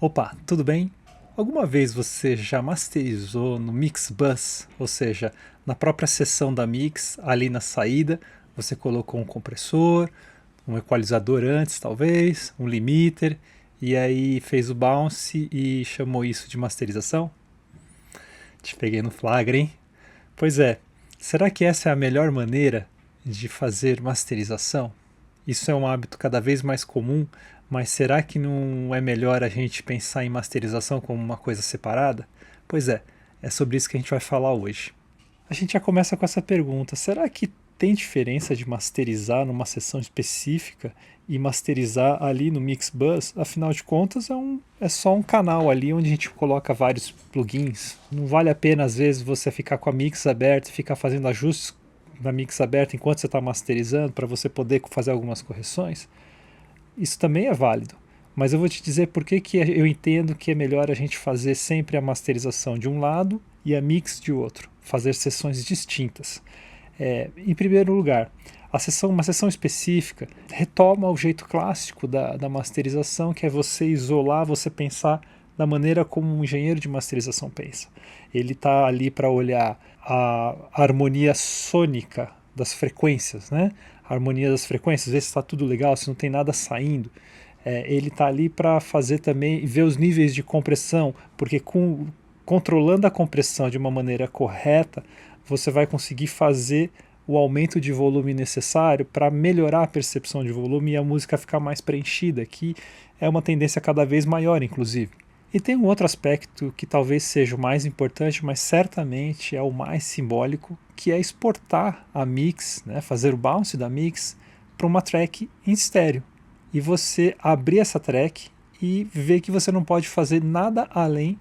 Opa, tudo bem? Alguma vez você já masterizou no Mix Bus, ou seja, na própria seção da mix, ali na saída, você colocou um compressor, um equalizador antes, talvez, um limiter, e aí fez o bounce e chamou isso de masterização? Te peguei no flagra, hein? Pois é, será que essa é a melhor maneira de fazer masterização? Isso é um hábito cada vez mais comum, mas será que não é melhor a gente pensar em masterização como uma coisa separada? Pois é sobre isso que a gente vai falar hoje. A gente já começa com essa pergunta: será que tem diferença de masterizar numa sessão específica e masterizar ali no Mixbus? Afinal de contas, é só um canal ali onde a gente coloca vários plugins. Não vale a pena, às vezes, você ficar com a mix aberta e ficar fazendo ajustes na mix aberta enquanto você está masterizando para você poder fazer algumas correções? Isso também é válido. Mas eu vou te dizer por que eu entendo que é melhor a gente fazer sempre a masterização de um lado e a mix de outro, fazer sessões distintas. Em primeiro lugar, uma sessão específica retoma o jeito clássico da masterização, que é você isolar, você pensar da maneira como um engenheiro de masterização pensa. Ele está ali para olhar a harmonia sônica das frequências, né? A harmonia das frequências, ver se está tudo legal, se não tem nada saindo. Ele está ali para fazer também, ver os níveis de compressão, porque controlando a compressão de uma maneira correta, você vai conseguir fazer o aumento de volume necessário para melhorar a percepção de volume e a música ficar mais preenchida, que é uma tendência cada vez maior, inclusive. E tem um outro aspecto que talvez seja o mais importante, mas certamente é o mais simbólico, que é exportar a mix, né, fazer o bounce da mix para uma track em estéreo. E você abrir essa track e ver que você não pode fazer nada além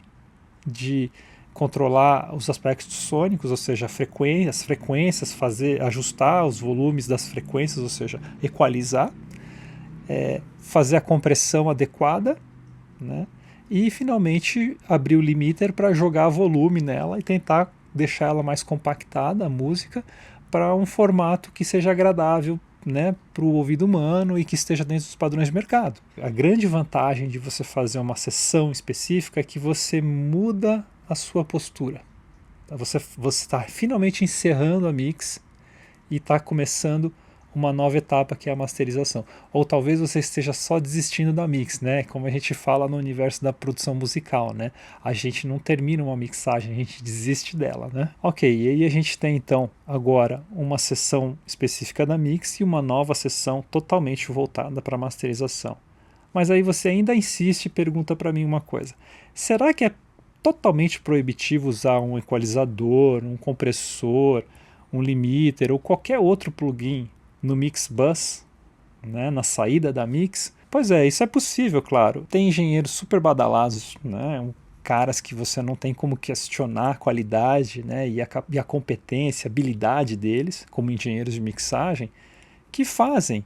de controlar os aspectos sônicos, ou seja, as frequências, ajustar os volumes das frequências, ou seja, equalizar, fazer a compressão adequada, né? E finalmente abrir o limiter para jogar volume nela e tentar deixar ela mais compactada, a música, para um formato que seja agradável, né, para o ouvido humano e que esteja dentro dos padrões de mercado. A grande vantagem de você fazer uma sessão específica é que você muda a sua postura. Você está finalmente encerrando a mix e está começando uma nova etapa, que é a masterização. Ou talvez você esteja só desistindo da mix, né? Como a gente fala no universo da produção musical, né? A gente não termina uma mixagem, a gente desiste dela, né? Ok, e aí a gente tem então agora uma sessão específica da mix e uma nova sessão totalmente voltada para a masterização. Mas aí você ainda insiste e pergunta para mim uma coisa: será que é totalmente proibitivo usar um equalizador, um compressor, um limiter ou qualquer outro plugin no Mixbus, né, na saída da mix? Pois é, isso é possível, claro. Tem engenheiros super badalados, né, caras que você não tem como questionar a qualidade, né, e a competência, a habilidade deles como engenheiros de mixagem, que fazem,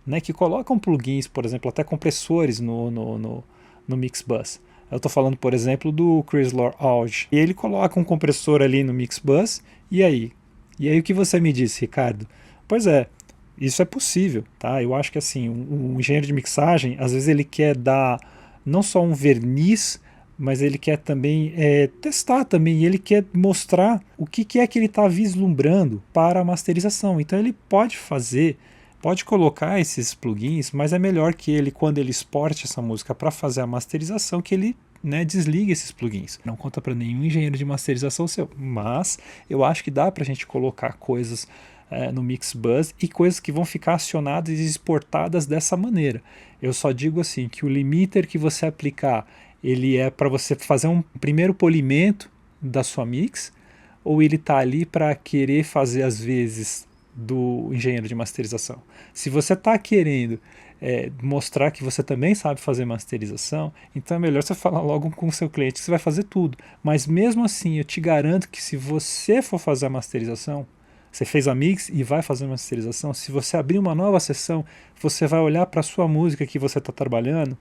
né, que colocam plugins, por exemplo, até compressores no Mixbus. Eu estou falando, por exemplo, do Chrysler Auge. E ele coloca um compressor ali no Mixbus, e aí? E aí o que você me disse, Ricardo? Pois é, isso é possível, tá? Eu acho que assim, um engenheiro de mixagem, às vezes ele quer dar não só um verniz, mas ele quer também testar também, e ele quer mostrar o que é que ele está vislumbrando para a masterização. Então ele pode colocar esses plugins, mas é melhor que ele, quando ele exporte essa música para fazer a masterização, que ele, né, desligue esses plugins. Não conta para nenhum engenheiro de masterização seu, mas eu acho que dá para a gente colocar coisas no Mixbus e coisas que vão ficar acionadas e exportadas dessa maneira. Eu só digo assim que o limiter que você aplicar, ele é para você fazer um primeiro polimento da sua mix, ou ele está ali para querer fazer às vezes do engenheiro de masterização. Se você está querendo mostrar que você também sabe fazer masterização, então é melhor você falar logo com o seu cliente que você vai fazer tudo. Mas mesmo assim, eu te garanto que se você for fazer a masterização, você fez a mix e vai fazer uma masterização, se você abrir uma nova sessão, você vai olhar para a sua música que você está trabalhando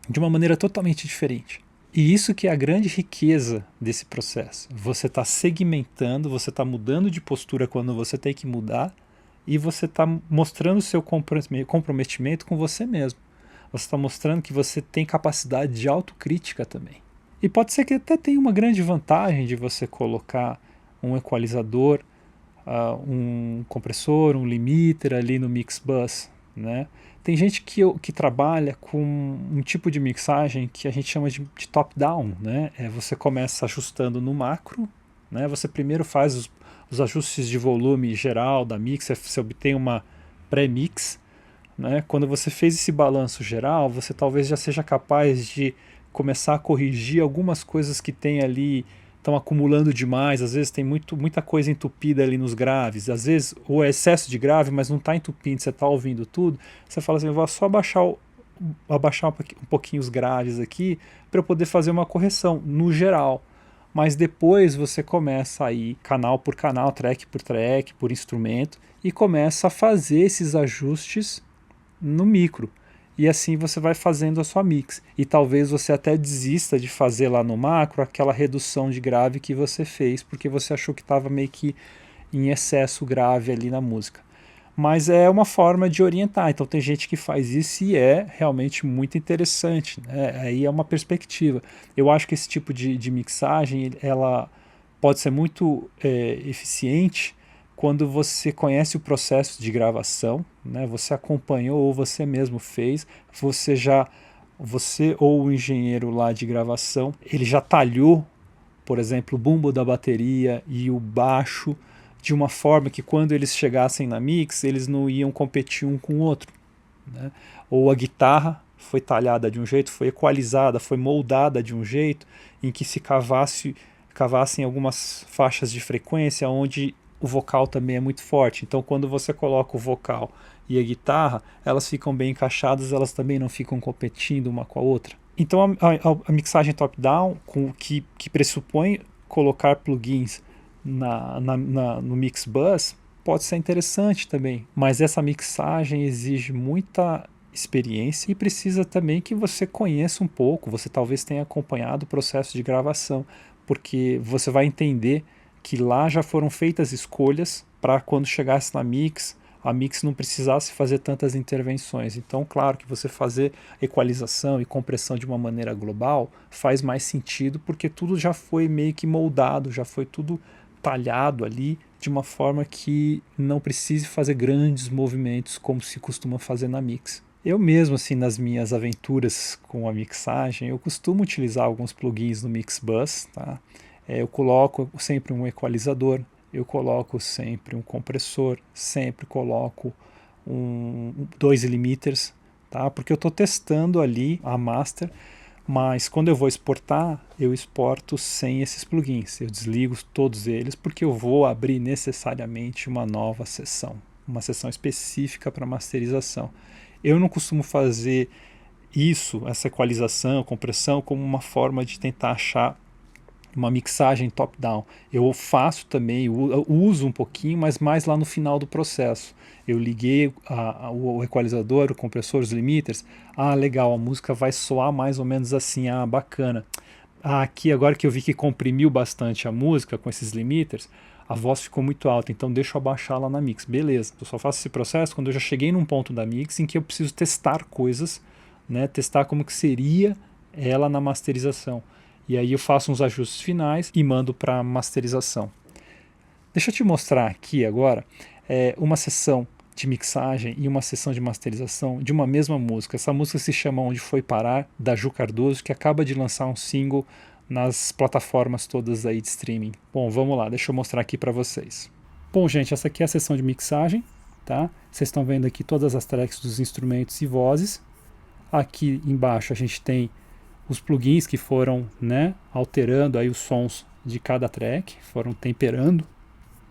de uma maneira totalmente diferente. E isso que é a grande riqueza desse processo. Você está segmentando, você está mudando de postura quando você tem que mudar, e você está mostrando o seu comprometimento com você mesmo. você está mostrando que você tem capacidade de autocrítica também. E pode ser que até tenha uma grande vantagem de você colocar um equalizador, um compressor, um limiter ali no mix bus, né? Tem gente que trabalha com um tipo de mixagem que a gente chama de top-down, né? Você começa ajustando no macro, né? Você primeiro faz os ajustes de volume geral da mix, você obtém uma pré-mix, né? Quando você fez esse balanço geral, você talvez já seja capaz de começar a corrigir algumas coisas que tem ali, estão acumulando demais, às vezes tem muita coisa entupida ali nos graves, às vezes o excesso de grave, mas não está entupindo, você está ouvindo tudo, você fala assim, eu vou só abaixar um pouquinho os graves aqui para eu poder fazer uma correção no geral. Mas depois você começa a ir canal por canal, track por track, por instrumento, e começa a fazer esses ajustes no micro. E assim você vai fazendo a sua mix. E talvez você até desista de fazer lá no macro aquela redução de grave que você fez, porque você achou que estava meio que em excesso grave ali na música. Mas é uma forma de orientar. Então tem gente que faz isso e é realmente muito interessante, né? Aí é uma perspectiva. Eu acho que esse tipo de mixagem ela pode ser muito eficiente quando você conhece o processo de gravação, né? Você acompanhou ou você mesmo fez, você ou o engenheiro lá de gravação, ele já talhou, por exemplo, o bumbo da bateria e o baixo de uma forma que quando eles chegassem na mix, eles não iam competir um com o outro, né? Ou a guitarra foi talhada de um jeito, foi equalizada, foi moldada de um jeito em que se cavassem algumas faixas de frequência onde o vocal também é muito forte. Então quando você coloca o vocal e a guitarra, elas ficam bem encaixadas, elas também não ficam competindo uma com a outra. Então a mixagem top-down, que pressupõe colocar plugins no mix bus, pode ser interessante também, mas essa mixagem exige muita experiência e precisa também que você conheça um pouco, você talvez tenha acompanhado o processo de gravação, porque você vai entender que lá já foram feitas escolhas para quando chegasse na mix, a mix não precisasse fazer tantas intervenções. Então, claro que você fazer equalização e compressão de uma maneira global faz mais sentido, porque tudo já foi meio que moldado, já foi tudo talhado ali de uma forma que não precise fazer grandes movimentos como se costuma fazer na mix. Eu mesmo, assim, nas minhas aventuras com a mixagem, eu costumo utilizar alguns plugins no Mixbus, tá? Eu coloco sempre um equalizador, eu coloco sempre um compressor, sempre coloco dois limiters, tá? Porque eu estou testando ali a master, mas quando eu vou exportar, eu exporto sem esses plugins. Eu desligo todos eles porque eu vou abrir necessariamente uma nova sessão, uma sessão específica para masterização. Eu não costumo fazer isso, essa equalização, compressão, como uma forma de tentar achar uma mixagem top-down. Eu faço também, eu uso um pouquinho, mas mais lá no final do processo. Eu liguei o equalizador, o compressor, os limiters. Ah, legal, a música vai soar mais ou menos assim. Ah, bacana. Ah, aqui, agora que eu vi que comprimiu bastante a música com esses limiters, a voz ficou muito alta, então deixa eu abaixar lá na mix. Beleza, eu só faço esse processo quando eu já cheguei num ponto da mix em que eu preciso testar coisas, né? Testar como que seria ela na masterização. E aí eu faço uns ajustes finais e mando para masterização. Deixa eu te mostrar aqui agora uma sessão de mixagem e uma sessão de masterização de uma mesma música. Essa música se chama Onde Foi Parar, da Ju Cardoso, que acaba de lançar um single nas plataformas todas aí de streaming. Bom, vamos lá, deixa eu mostrar aqui para vocês. Bom, gente, essa aqui é a sessão de mixagem, tá? Vocês estão vendo aqui todas as tracks dos instrumentos e vozes. Aqui embaixo a gente tem os plugins que foram, né, alterando aí os sons de cada track, foram temperando,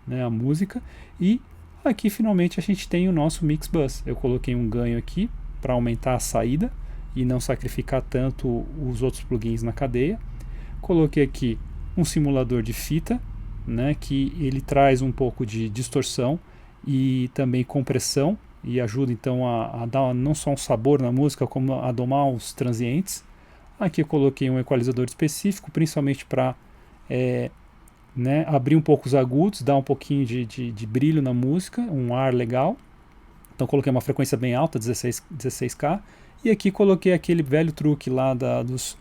né, a música. E aqui finalmente a gente tem o nosso mix bus. Eu coloquei um ganho aqui para aumentar a saída e não sacrificar tanto os outros plugins na cadeia. Coloquei aqui um simulador de fita, né, que ele traz um pouco de distorção e também compressão e ajuda então a dar não só um sabor na música, como a domar os transientes. Aqui eu coloquei um equalizador específico, principalmente para abrir um pouco os agudos, dar um pouquinho de brilho na música, um ar legal. Então coloquei uma frequência bem alta, 16K, e aqui coloquei aquele velho truque lá dos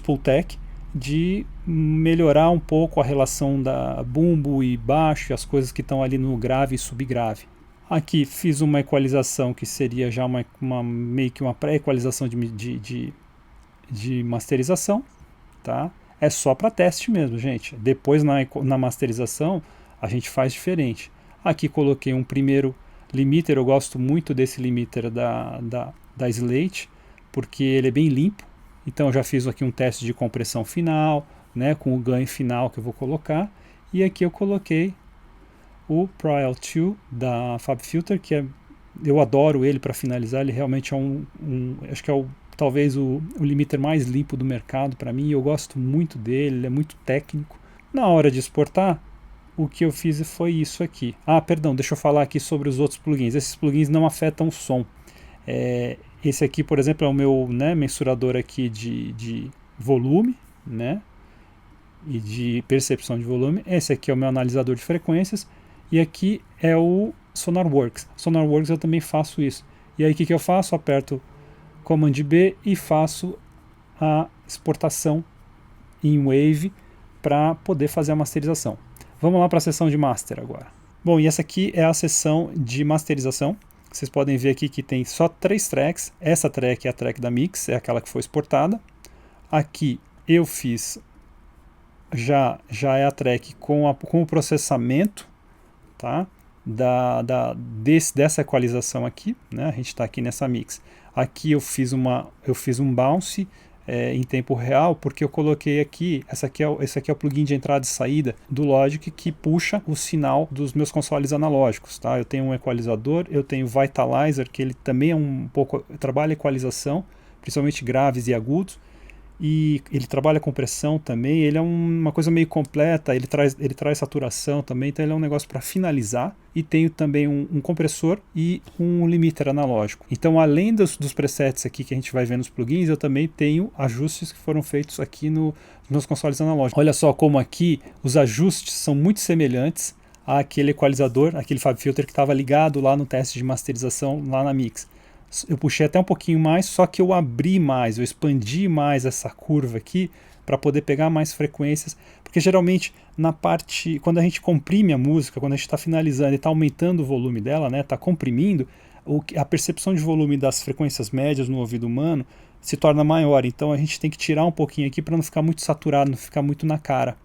Pultec de melhorar um pouco a relação da bumbo e baixo, as coisas que estão ali no grave e subgrave. Aqui fiz uma equalização que seria já meio que uma pré-equalização de masterização, tá? É só para teste mesmo, gente. Depois na masterização a gente faz diferente. Aqui coloquei um primeiro limiter, eu gosto muito desse limiter da Slate, porque ele é bem limpo. Então eu já fiz aqui um teste de compressão final, né, com o ganho final que eu vou colocar. E aqui eu coloquei o Pro L2 da FabFilter, que eu adoro ele para finalizar. Ele realmente é acho que é talvez o limiter mais limpo do mercado para mim. Eu gosto muito dele, ele é muito técnico. Na hora de exportar, o que eu fiz foi isso aqui. Perdão, deixa eu falar aqui sobre os outros plugins. Esses plugins não afetam o som. Esse aqui, por exemplo, é o meu, né, mensurador aqui de volume, né, e de percepção de volume. Esse aqui é o meu analisador de frequências. E aqui é o SonarWorks. SonarWorks eu também faço isso. E aí o que eu faço? Aperto Command B e faço a exportação em Wave para poder fazer a masterização. Vamos lá para a seção de master agora. Bom, e essa aqui é a seção de masterização. Vocês podem ver aqui que tem só 3 tracks. Essa track é a track da mix, é aquela que foi exportada. Aqui eu fiz, já é a track com o processamento, tá? Dessa equalização aqui, né? A gente está aqui nessa mix. Aqui eu fiz um bounce em tempo real, porque eu coloquei aqui, esse aqui é o plugin de entrada e saída do Logic que puxa o sinal dos meus consoles analógicos, tá? Eu tenho um equalizador, eu tenho o Vitalizer, que ele também é trabalha equalização, principalmente graves e agudos, e ele trabalha compressão também. Ele é uma coisa meio completa, ele traz saturação também, então ele é um negócio para finalizar. E tenho também um compressor e um limiter analógico. Então, além dos presets aqui que a gente vai ver nos plugins, eu também tenho ajustes que foram feitos aqui nos meus consoles analógicos. Olha só como aqui os ajustes são muito semelhantes àquele equalizador, aquele FabFilter que estava ligado lá no teste de masterização lá na Mix. Eu puxei até um pouquinho mais, só que eu abri mais, eu expandi mais essa curva aqui para poder pegar mais frequências, porque geralmente na parte, quando a gente comprime a música, quando a gente está finalizando e está aumentando o volume dela, né, está comprimindo, a percepção de volume das frequências médias no ouvido humano se torna maior, então a gente tem que tirar um pouquinho aqui para não ficar muito saturado, não ficar muito na cara.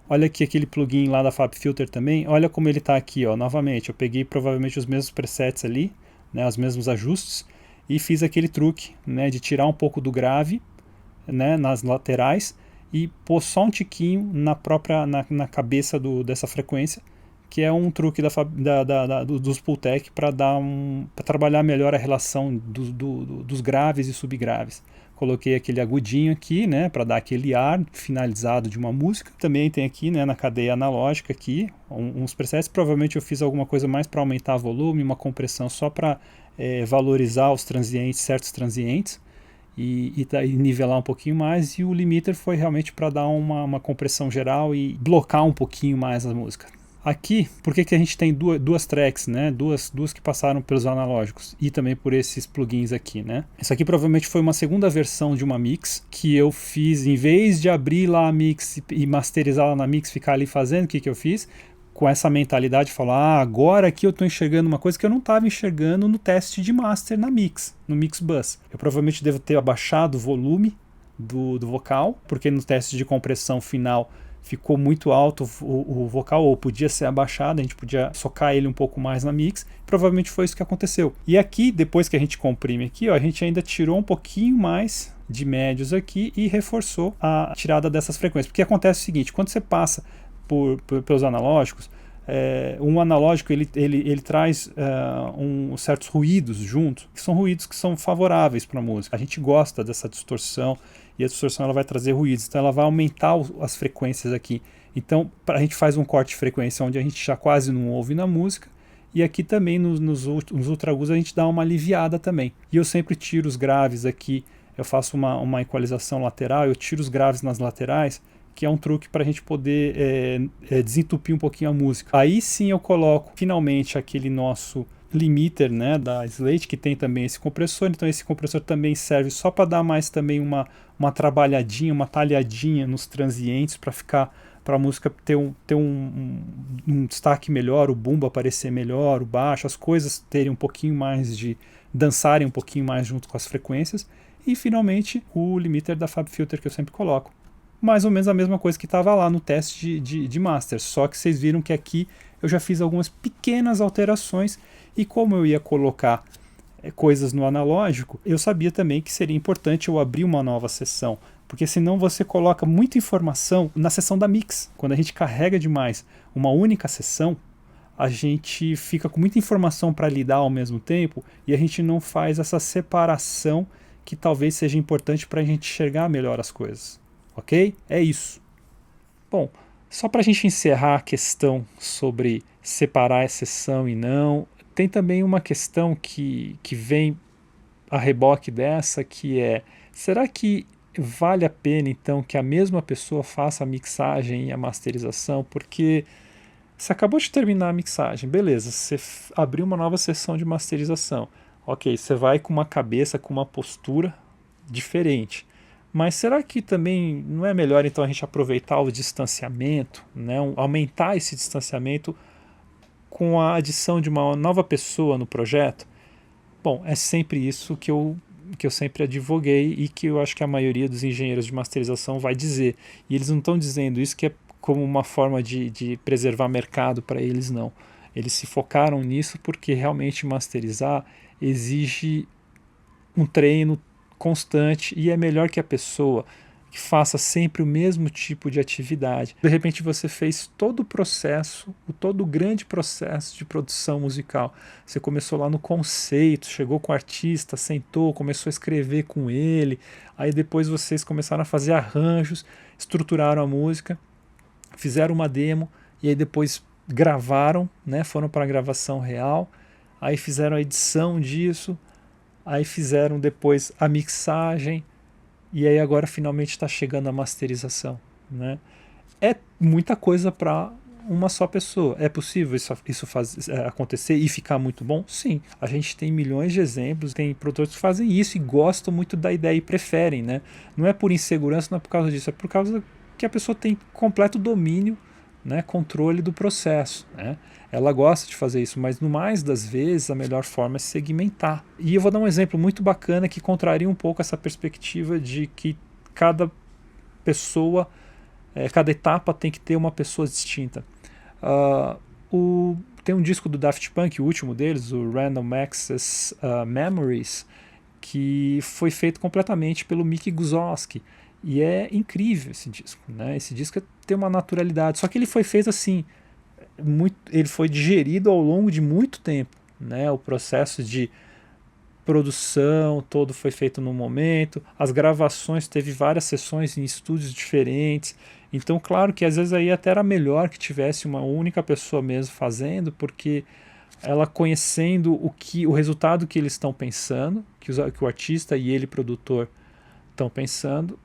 Olha aqui aquele plugin lá da FabFilter também, olha como ele está aqui, ó, novamente, eu peguei provavelmente os mesmos presets ali, né, os mesmos ajustes, e fiz aquele truque, né, de tirar um pouco do grave, né, nas laterais e pôr só um tiquinho na cabeça dessa frequência, que é um truque dos Pultec para trabalhar melhor a relação dos graves e subgraves. Coloquei aquele agudinho aqui, né, para dar aquele ar finalizado de uma música. Também tem aqui, né, na cadeia analógica aqui, uns presets. Provavelmente eu fiz alguma coisa mais para aumentar o volume, uma compressão só para valorizar os transientes, certos transientes, e nivelar um pouquinho mais. E o limiter foi realmente para dar uma compressão geral e blocar um pouquinho mais a música. Aqui, por que a gente tem duas tracks, né? Duas que passaram pelos analógicos e também por esses plugins aqui, né? Isso aqui provavelmente foi uma segunda versão de uma mix que eu fiz, em vez de abrir lá a mix e masterizar lá na mix, ficar ali fazendo, o que eu fiz? Com essa mentalidade de falar, agora aqui eu estou enxergando uma coisa que eu não estava enxergando no teste de master na mix, no Mix Bus. Eu provavelmente devo ter abaixado o volume do vocal, porque no teste de compressão final ficou muito alto o vocal, ou podia ser abaixado, a gente podia socar ele um pouco mais na mix, provavelmente foi isso que aconteceu. E aqui, depois que a gente comprime aqui, ó, a gente ainda tirou um pouquinho mais de médios aqui e reforçou a tirada dessas frequências, porque acontece o seguinte, quando você passa pelos analógicos, um analógico ele traz certos ruídos junto, que são ruídos que são favoráveis para a música. A gente gosta dessa distorção, e a distorção ela vai trazer ruídos, então ela vai aumentar as frequências aqui. Então a gente faz um corte de frequência onde a gente já quase não ouve na música, e aqui também nos ultra agudos a gente dá uma aliviada também. E eu sempre tiro os graves aqui, eu faço uma equalização lateral, eu tiro os graves nas laterais, que é um truque para a gente poder desentupir um pouquinho a música. Aí sim eu coloco finalmente aquele nosso limiter, né, da Slate, que tem também esse compressor, então esse compressor também serve só para dar mais também uma trabalhadinha, uma talhadinha nos transientes para ficar, para a música ter um destaque melhor, o bumbo aparecer melhor, o baixo, as coisas terem um pouquinho mais de dançarem um pouquinho mais junto com as frequências. E finalmente o limiter da FabFilter que eu sempre coloco. Mais ou menos a mesma coisa que estava lá no teste de master, só que vocês viram que aqui eu já fiz algumas pequenas alterações, e como eu ia colocar coisas no analógico, eu sabia também que seria importante eu abrir uma nova sessão, porque senão você coloca muita informação na sessão da mix. Quando a gente carrega demais uma única sessão, a gente fica com muita informação para lidar ao mesmo tempo e a gente não faz essa separação que talvez seja importante para a gente enxergar melhor as coisas. Ok? É isso. Bom, só para a gente encerrar a questão sobre separar a sessão e não, tem também uma questão que vem a reboque dessa, que é, será que vale a pena então que a mesma pessoa faça a mixagem e a masterização? Porque você acabou de terminar a mixagem, beleza, você abriu uma nova sessão de masterização. Ok, você vai com uma cabeça, com uma postura diferente. Mas será que também não é melhor então a gente aproveitar o distanciamento, né? Aumentar esse distanciamento com a adição de uma nova pessoa no projeto? Bom, é sempre isso que eu sempre advoguei e que eu acho que a maioria dos engenheiros de masterização vai dizer. E eles não estão dizendo isso que é como uma forma de preservar mercado para eles, não. Eles se focaram nisso porque realmente masterizar exige um treino constante e é melhor que a pessoa que faça sempre o mesmo tipo de atividade. De repente você fez todo o processo, todo o grande processo de produção musical. Você começou lá no conceito, chegou com o artista, sentou, começou a escrever com ele, aí depois vocês começaram a fazer arranjos, estruturaram a música, fizeram uma demo e aí depois gravaram, né, foram para a gravação real, aí fizeram a edição disso, aí fizeram depois a mixagem, e aí agora finalmente está chegando a masterização, né? É muita coisa para uma só pessoa. É possível isso acontecer e ficar muito bom? Sim. A gente tem milhões de exemplos, tem produtores que fazem isso e gostam muito da ideia e preferem, né? Não é por insegurança, não é por causa disso, é por causa que a pessoa tem completo domínio, né, controle do processo, né? Ela gosta de fazer isso, mas no mais das vezes a melhor forma é segmentar. E eu vou dar um exemplo muito bacana que contraria um pouco essa perspectiva de que cada pessoa, cada etapa tem que ter uma pessoa distinta. Tem um disco do Daft Punk, o último deles, o Random Access Memories, que foi feito completamente pelo Mick Guzowski. E é incrível esse disco, né? Esse disco tem uma naturalidade, só que ele foi feito assim, ele foi digerido ao longo de muito tempo, né? O processo de produção todo foi feito no momento, as gravações teve várias sessões em estúdios diferentes, então claro que às vezes aí até era melhor que tivesse uma única pessoa mesmo fazendo, porque ela conhecendo o resultado que eles estão pensando, que o artista e ele produtor estão pensando,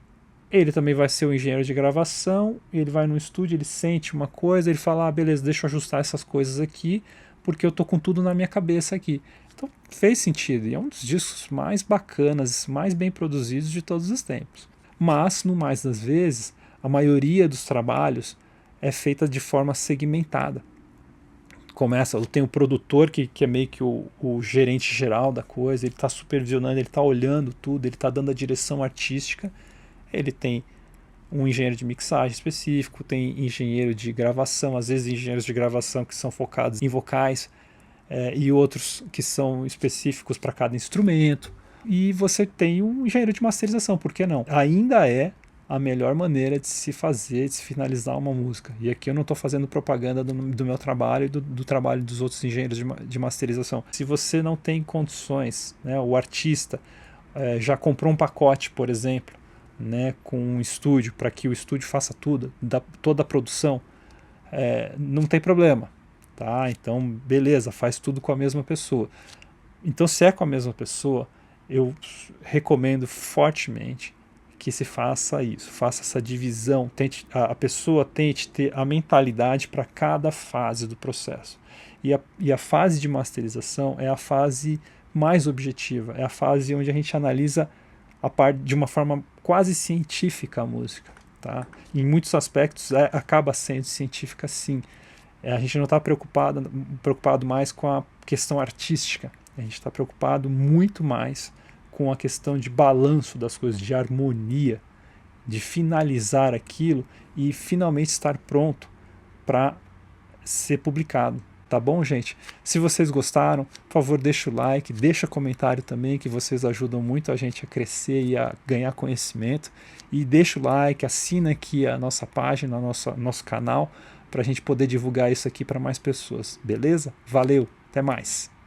ele também vai ser o engenheiro de gravação, ele vai no estúdio, ele sente uma coisa, ele fala, beleza, deixa eu ajustar essas coisas aqui, porque eu tô com tudo na minha cabeça aqui. Então fez sentido, e é um dos discos mais bacanas, mais bem produzidos de todos os tempos. Mas, no mais das vezes, a maioria dos trabalhos é feita de forma segmentada. Tem o produtor que é meio que o gerente geral da coisa, ele está supervisionando, ele está olhando tudo, ele está dando a direção artística. Ele tem um engenheiro de mixagem específico, tem engenheiro de gravação, às vezes engenheiros de gravação que são focados em vocais, e outros que são específicos para cada instrumento. E você tem um engenheiro de masterização, por que não? Ainda é a melhor maneira de se fazer, de se finalizar uma música. E aqui eu não estou fazendo propaganda do meu trabalho e do trabalho dos outros engenheiros de masterização. Se você não tem condições, né, o artista já comprou um pacote, por exemplo, né, com um estúdio, para que o estúdio faça toda a produção, não tem problema, tá? Então beleza, faz tudo com a mesma pessoa. Então se é com a mesma pessoa, eu recomendo fortemente que se faça isso, faça essa divisão, a pessoa tente ter a mentalidade para cada fase do processo. E a fase de masterização é a fase mais objetiva, é a fase onde a gente analisa a parte de uma forma quase científica a música. Tá? Em muitos aspectos acaba sendo científica, sim. A gente não está preocupado mais com a questão artística, a gente está preocupado muito mais com a questão de balanço das coisas, de harmonia, de finalizar aquilo e finalmente estar pronto para ser publicado. Tá bom, gente? Se vocês gostaram, por favor, deixa o like, deixa comentário também, que vocês ajudam muito a gente a crescer e a ganhar conhecimento. E deixa o like, assina aqui a nossa página, nosso canal, para a gente poder divulgar isso aqui para mais pessoas. Beleza? Valeu, até mais!